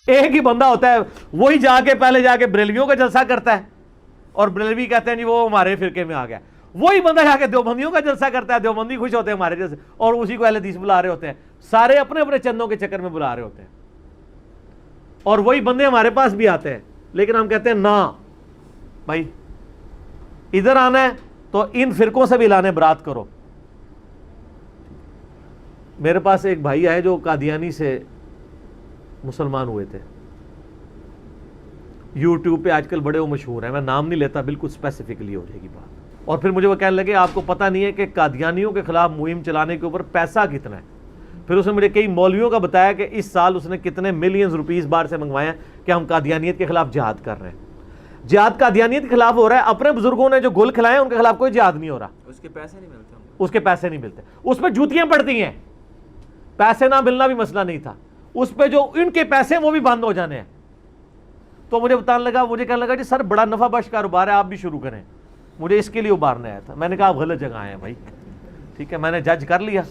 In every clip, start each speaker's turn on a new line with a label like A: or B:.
A: ایک ہی بندہ ہوتا ہے, وہی جا کے پہلے جا کے بریلویوں کا جلسہ کرتا ہے, اور بریلوی کہتے ہیں جی وہ ہمارے فرقے میں آ گیا. وہی بندہ جا کے دیوبندیوں کا جلسہ کرتا ہے, دیوبندی خوش ہوتے ہیں ہمارے جیسے, اور اسی کو اہل حدیث بلا رہے ہوتے ہیں. سارے اپنے اپنے چندوں کے چکر میں بلا رہے ہوتے ہیں, اور وہی بندے ہمارے پاس بھی آتے ہیں. لیکن ہم کہتے ہیں نا بھائی, ادھر آنا ہے تو ان فرقوں سے بھی اعلان برات کرو. میرے پاس ایک بھائی آئے جو قادیانی سے مسلمان ہوئے تھے, یوٹیوب پہ آج کل بڑے وہ مشہور ہیں, میں نام نہیں لیتا, بالکل اسپیسیفکلی ہو جائے گی بات. اور پھر مجھے وہ کہنے لگے آپ کو پتہ نہیں ہے کہ قادیانیوں کے خلاف مہم چلانے کے اوپر پیسہ کتنا ہے. پھر اس نے مجھے کئی مولویوں کا بتایا کہ اس سال اس نے کتنے ملینز روپیز باہر سے منگوائے ہیں کہ ہم قادیانیت کے خلاف جہاد کر رہے ہیں. جہاد قادیانیت کے خلاف ہو رہا ہے, اپنے بزرگوں نے جو گل کھلائے ہیں ان کے خلاف کوئی جہاد نہیں ہو رہا.
B: اس کے پیسے نہیں ملتے,
A: اس کے پیسے نہیں ملتے, اس پہ جوتیاں پڑتی ہیں. پیسے نہ ملنا بھی مسئلہ نہیں تھا, اس پہ جو ان کے پیسے وہ بھی بند ہو جانے ہیں. تو مجھے بتانے لگا, مجھے کہنے لگا جی سر بڑا نفع بخش کاروبار ہے, آپ بھی شروع کریں. مجھے اس کے لیے ابھارنے آیا تھا. میں نے کہا آپ غلط جگہ آئے ہیں بھائی, ٹھیک ہے, میں نے جج کر لیا.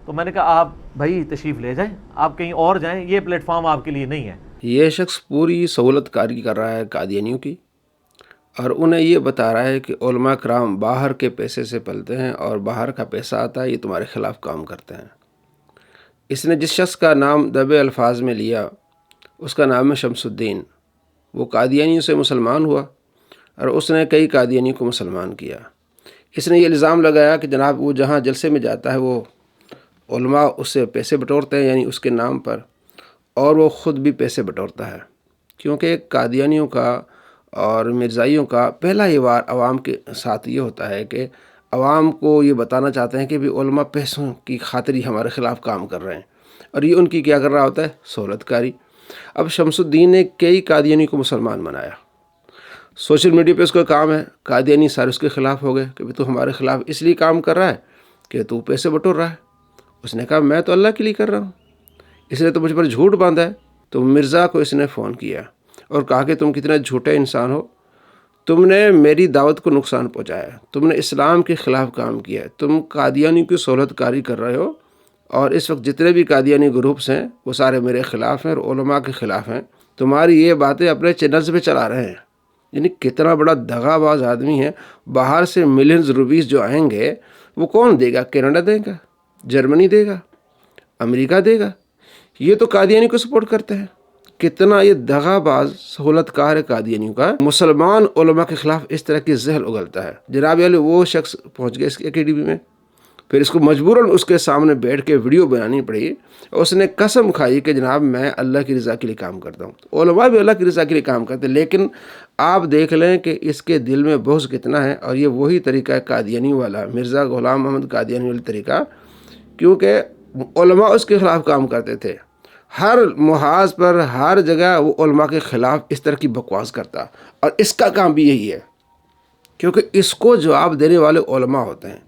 A: تو میں نے کہا آپ بھائی تشریف لے جائیں, آپ کہیں اور جائیں, یہ پلیٹ فارم آپ کے لیے نہیں ہے.
C: یہ شخص پوری سہولت کاری کر رہا ہے قادیانیوں کی, اور انہیں یہ بتا رہا ہے کہ علماء کرام باہر کے پیسے سے پلتے ہیں اور باہر کا پیسہ آتا ہے, یہ تمہارے خلاف کام کرتے ہیں. اس نے جس شخص کا نام دبے الفاظ میں لیا اس کا نام ہے شمس الدین. وہ قادیانیوں سے مسلمان ہوا اور اس نے کئی قادیانیوں کو مسلمان کیا. اس نے یہ الزام لگایا کہ جناب وہ جہاں جلسے میں جاتا ہے وہ علماء اس سے پیسے بٹورتے ہیں, یعنی اس کے نام پر, اور وہ خود بھی پیسے بٹورتا ہے. کیونکہ قادیانیوں کا اور مرزائیوں کا پہلا ہی وار عوام کے ساتھ یہ ہوتا ہے کہ عوام کو یہ بتانا چاہتے ہیں کہ بھی علماء پیسوں کی خاطر ہی ہمارے خلاف کام کر رہے ہیں, اور یہ ان کی کیا کر رہا ہوتا ہے, سہولت کاری. اب شمس الدین نے کئی قادیانی کو مسلمان بنایا. سوشل میڈیا پہ اس کا کام ہے, قادیانی سارے اس کے خلاف ہو گئے کہ تو ہمارے خلاف اس لیے کام کر رہا ہے کہ تو پیسے بٹور رہا ہے. اس نے کہا میں تو اللہ کے لیے کر رہا ہوں, اس نے تو مجھ پر جھوٹ باندھا ہے. تو مرزا کو اس نے فون کیا اور کہا کہ تم کتنا جھوٹے انسان ہو, تم نے میری دعوت کو نقصان پہنچایا, تم نے اسلام کے خلاف کام کیا ہے, تم قادیانی کی سہولت کاری کر رہے ہو, اور اس وقت جتنے بھی قادیانی گروپس ہیں وہ سارے میرے خلاف ہیں اور علماء کے خلاف ہیں. تمہاری یہ باتیں اپنے چینلز پہ چلا رہے ہیں. یعنی کتنا بڑا دغا باز آدمی ہے. باہر سے ملینز روپیز جو آئیں گے وہ کون دے گا؟ کینیڈا دے گا, جرمنی دے گا, امریکہ دے گا. یہ تو قادیانی کو سپورٹ کرتے ہیں. کتنا یہ دغا باز سہولت کار ہے قادیانیوں کا. مسلمان علماء کے خلاف اس طرح کی زہر اگلتا ہے. جناب علی وہ شخص پہنچ گیا اس کی اکیڈمی میں, پھر اس کو مجبوراً اس کے سامنے بیٹھ کے ویڈیو بنانی پڑی. اس نے قسم کھائی کہ جناب میں اللہ کی رضا کے لیے کام کرتا ہوں. علماء بھی اللہ کی رضا کے لیے کام کرتے ہیں, لیکن آپ دیکھ لیں کہ اس کے دل میں بغض کتنا ہے. اور یہ وہی طریقہ ہے قادیانی والا, مرزا غلام محمد قادیانی والا طریقہ, کیونکہ علماء اس کے خلاف کام کرتے تھے. ہر محاذ پر ہر جگہ وہ علماء کے خلاف اس طرح کی بکواس کرتا, اور اس کا کام بھی یہی ہے کیونکہ اس کو جواب دینے والے علماء ہوتے ہیں.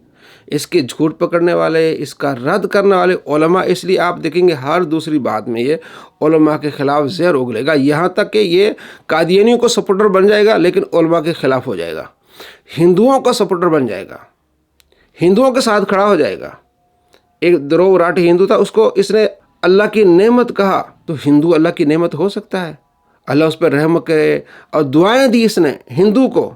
C: اس کے جھوٹ پکڑنے والے, اس کا رد کرنے والے علماء. اس لیے آپ دیکھیں گے ہر دوسری بات میں یہ علماء کے خلاف زہر اگلے گا, یہاں تک کہ یہ قادیانیوں کو سپورٹر بن جائے گا لیکن علماء کے خلاف ہو جائے گا. ہندوؤں کا سپورٹر بن جائے گا, ہندوؤں کے ساتھ کھڑا ہو جائے گا. ایک درو راٹھی ہندو تھا, اس کو اس نے اللہ کی نعمت کہا, تو ہندو اللہ کی نعمت ہو سکتا ہے؟ اللہ اس پر رحم کرے, اور دعائیں دی اس نے ہندو کو.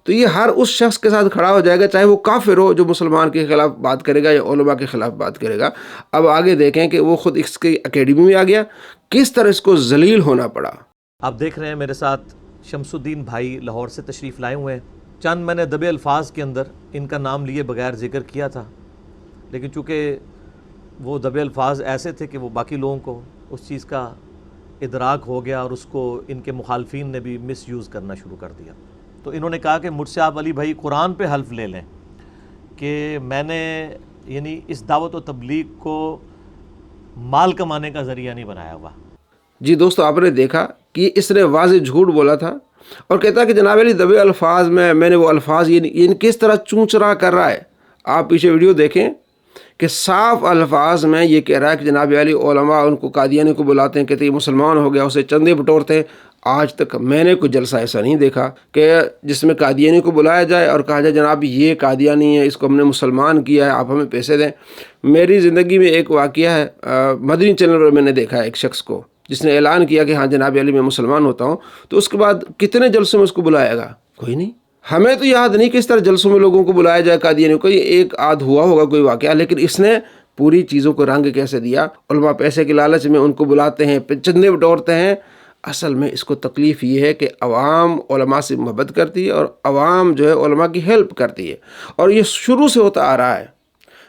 C: تو یہ ہر اس شخص کے ساتھ کھڑا ہو جائے گا چاہے وہ کافر ہو جو مسلمان کے خلاف بات کرے گا یا علماء کے خلاف بات کرے گا. اب آگے دیکھیں کہ وہ خود اس کی اکیڈمی میں آ گیا, کس طرح اس کو ذلیل ہونا پڑا.
A: آپ دیکھ رہے ہیں میرے ساتھ شمس الدین بھائی لاہور سے تشریف لائے ہوئے ہیں. چند میں نے دبے الفاظ کے اندر ان کا نام لیے بغیر ذکر کیا تھا, لیکن چونکہ وہ دبے الفاظ ایسے تھے کہ وہ باقی لوگوں کو اس چیز کا ادراک ہو گیا اور اس کو ان کے مخالفین نے بھی مس یوز کرنا شروع کر دیا. تو انہوں نے کہا کہ مجھ سے آپ علی بھائی قرآن پہ حلف لے لیں کہ میں نے یعنی اس دعوت و تبلیغ کو مال کمانے کا ذریعہ نہیں بنایا ہوا.
C: جی دوستو, آپ نے دیکھا کہ اس نے واضح جھوٹ بولا تھا, اور کہتا کہ جناب علی دبے الفاظ میں نے وہ الفاظ یہ کس طرح چونچرا کر رہا ہے. آپ پیچھے ویڈیو دیکھیں کہ صاف الفاظ میں یہ کہہ رہا ہے کہ جناب علی علماء ان کو قادیانی کو بلاتے ہیں, کہتے ہیں یہ مسلمان ہو گیا, اسے چندے بٹورتے ہیں. آج تک میں نے کوئی جلسہ ایسا نہیں دیکھا کہ جس میں قادیانی کو بلایا جائے اور کہا جائے جناب یہ قادیانی ہے, اس کو ہم نے مسلمان کیا ہے, آپ ہمیں پیسے دیں. میری زندگی میں ایک واقعہ ہے, مدنی چینل پر میں نے دیکھا ہے ایک شخص کو جس نے اعلان کیا کہ ہاں جناب علی میں مسلمان ہوتا ہوں، تو اس کے بعد کتنے جلسوں میں اس کو بلائے گا؟ کوئی نہیں۔ ہمیں تو یاد نہیں کہ اس طرح جلسوں میں لوگوں کو بلایا جائے قادیانی کو، ایک آدھ ہوا ہوگا کوئی واقعہ، لیکن اس نے پوری چیزوں کو رنگ کیسے دیا۔ علماء پیسے کے لالچ میں ان کو بلاتے ہیں، چندے بٹورتے ہیں۔ اصل میں اس کو تکلیف یہ ہے کہ عوام علماء سے محبت کرتی ہے اور عوام جو ہے علماء کی ہیلپ کرتی ہے، اور یہ شروع سے ہوتا آ رہا ہے۔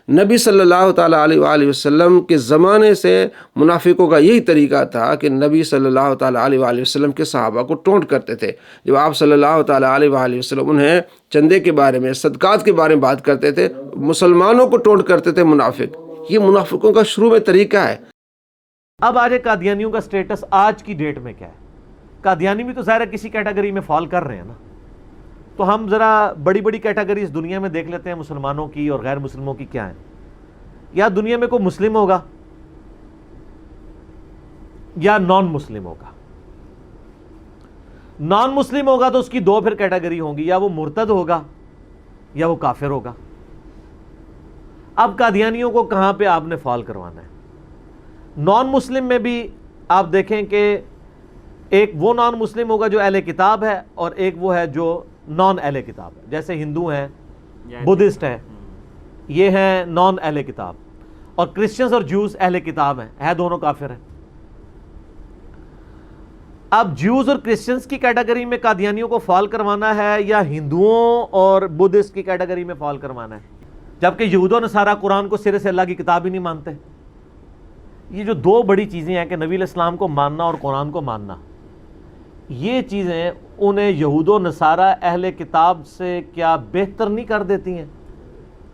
C: نبی صلی اللہ تعالیٰ علیہ وآلہ وسلم کے زمانے سے منافقوں کا یہی طریقہ تھا کہ نبی صلی اللہ تعالیٰ علیہ وآلہ وسلم کے صحابہ کو ٹونٹ کرتے تھے۔ جب آپ صلی اللہ تعالیٰ علیہ وآلہ وسلم انہیں چندے کے بارے میں، صدقات کے بارے میں بات کرتے تھے، مسلمانوں کو ٹونٹ کرتے تھے منافق۔ یہ منافقوں کا شروع میں طریقہ ہے۔
A: اب آج قادیانیوں کا سٹیٹس آج کی ڈیٹ میں کیا ہے؟ قادیانی بھی تو ظاہر کسی کیٹیگری میں فال کر رہے ہیں نا، تو ہم ذرا بڑی بڑی کیٹیگریز دنیا میں دیکھ لیتے ہیں مسلمانوں کی اور غیر مسلموں کی کیا ہیں۔ یا دنیا میں کوئی مسلم ہوگا یا نان مسلم ہوگا۔ نان مسلم ہوگا تو اس کی دو پھر کیٹیگری ہوں گی، یا وہ مرتد ہوگا یا وہ کافر ہوگا۔ اب قادیانیوں کو کہاں پہ آپ نے فال کروانا ہے؟ نان مسلم میں بھی آپ دیکھیں کہ ایک وہ نان مسلم ہوگا جو اہل کتاب ہے، اور ایک وہ ہے جو نان اہل کتاب ہے۔ جیسے ہندو ہیں، بدھسٹ ہیں، یہ ہیں نان اہل کتاب، اور کرسچنز اور جیوز اہل کتاب ہیں، دونوں کافر ہیں۔ اب جیوز اور کرسچنز کی کیٹیگری میں قادیانیوں کو فال کروانا ہے یا ہندوؤں اور بدھسٹ کی کیٹیگری میں فال کروانا ہے؟ جبکہ یہود و نصارہ قرآن کو سرے سے اللہ کی کتاب ہی نہیں مانتے۔ یہ جو دو بڑی چیزیں ہیں کہ نبی علیہ السلام کو ماننا اور قرآن کو ماننا، یہ چیزیں انہیں یہود و نصارہ اہل کتاب سے کیا بہتر نہیں کر دیتی ہیں؟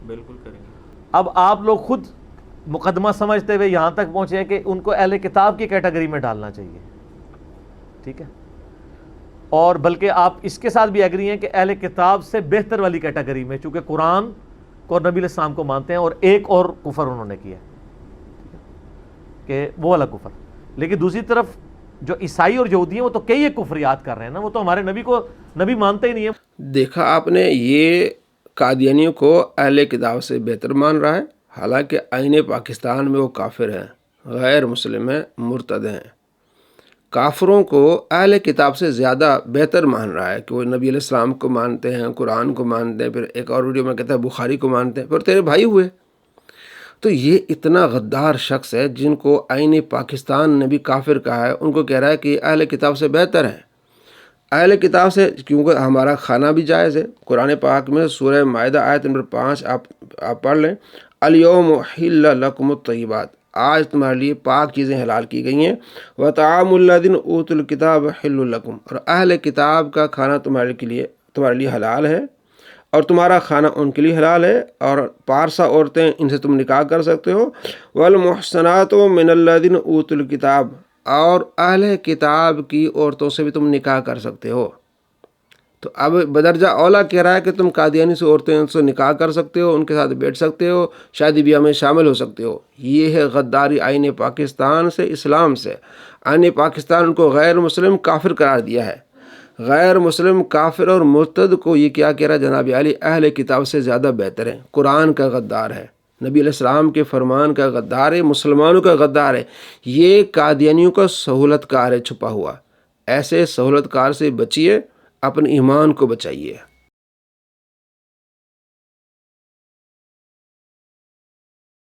B: بالکل کریں گے۔
A: اب آپ لوگ خود مقدمہ سمجھتے ہوئے یہاں تک پہنچے ہیں کہ ان کو اہل کتاب کی کیٹیگری میں ڈالنا چاہیے، ٹھیک ہے؟ اور بلکہ آپ اس کے ساتھ بھی ایگری ہیں کہ اہل کتاب سے بہتر والی کیٹیگری میں، چونکہ قرآن کو اور نبی علیہ السلام کو مانتے ہیں، اور ایک اور کفر انہوں نے کیا کہ وہ والا کفر۔ لیکن دوسری طرف جو عیسائی اور یہودی ہیں وہ تو کئی ایک کفریات کر رہے ہیں نا، وہ تو ہمارے نبی کو نبی مانتے ہی نہیں ہیں۔
C: دیکھا آپ نے، یہ قادیانیوں کو اہل کتاب سے بہتر مان رہا ہے، حالانکہ آئین پاکستان میں وہ کافر ہیں، غیر مسلم ہیں، مرتد ہیں۔ کافروں کو اہل کتاب سے زیادہ بہتر مان رہا ہے کہ وہ نبی علیہ السلام کو مانتے ہیں، قرآن کو مانتے ہیں، پھر ایک اور ویڈیو میں کہتا ہے بخاری کو مانتے ہیں، پھر تیرے بھائی ہوئے۔ تو یہ اتنا غدار شخص ہے جن کو آئین پاکستان نے بھی کافر کہا ہے، ان کو کہہ رہا ہے کہ اہل کتاب سے بہتر ہیں۔ اہل کتاب سے کیونکہ ہمارا کھانا بھی جائز ہے۔ قرآن پاک میں سورہ مائدہ آیت نمبر 5 آپ پڑھ لیں، الیوم احل لکم الطیبات، آج تمہارے لیے پاک چیزیں حلال کی گئی ہیں، وطعام الذین اوتوا الکتاب حل لکم، اور اہل کتاب کا کھانا تمہارے لیے حلال ہے، اور تمہارا کھانا ان کے لیے حلال ہے، اور پارسا عورتیں ان سے تم نکاح کر سکتے ہو، والمحصنات من الذین اوتوا الکتاب، اور اہل کتاب کی عورتوں سے بھی تم نکاح کر سکتے ہو۔ تو اب بدرجہ اولا کہہ رہا ہے کہ تم قادیانی سے عورتیں ان سے نکاح کر سکتے ہو، ان کے ساتھ بیٹھ سکتے ہو، شادی بیاہ میں شامل ہو سکتے ہو۔ یہ ہے غداری آئین پاکستان سے، اسلام سے۔ آئین پاکستان ان کو غیر مسلم کافر قرار دیا ہے۔ غیر مسلم کافر اور مرتد کو یہ کیا کہہ رہا ہے؟ جناب علی اہل کتاب سے زیادہ بہتر ہے، قرآن کا غدار ہے، نبی علیہ السلام کے فرمان کا غدار ہے، مسلمانوں کا غدار ہے۔ یہ قادیانیوں کا سہولت کار ہے چھپا ہوا۔ ایسے سہولت کار سے بچیے، اپنے ایمان کو بچائیے۔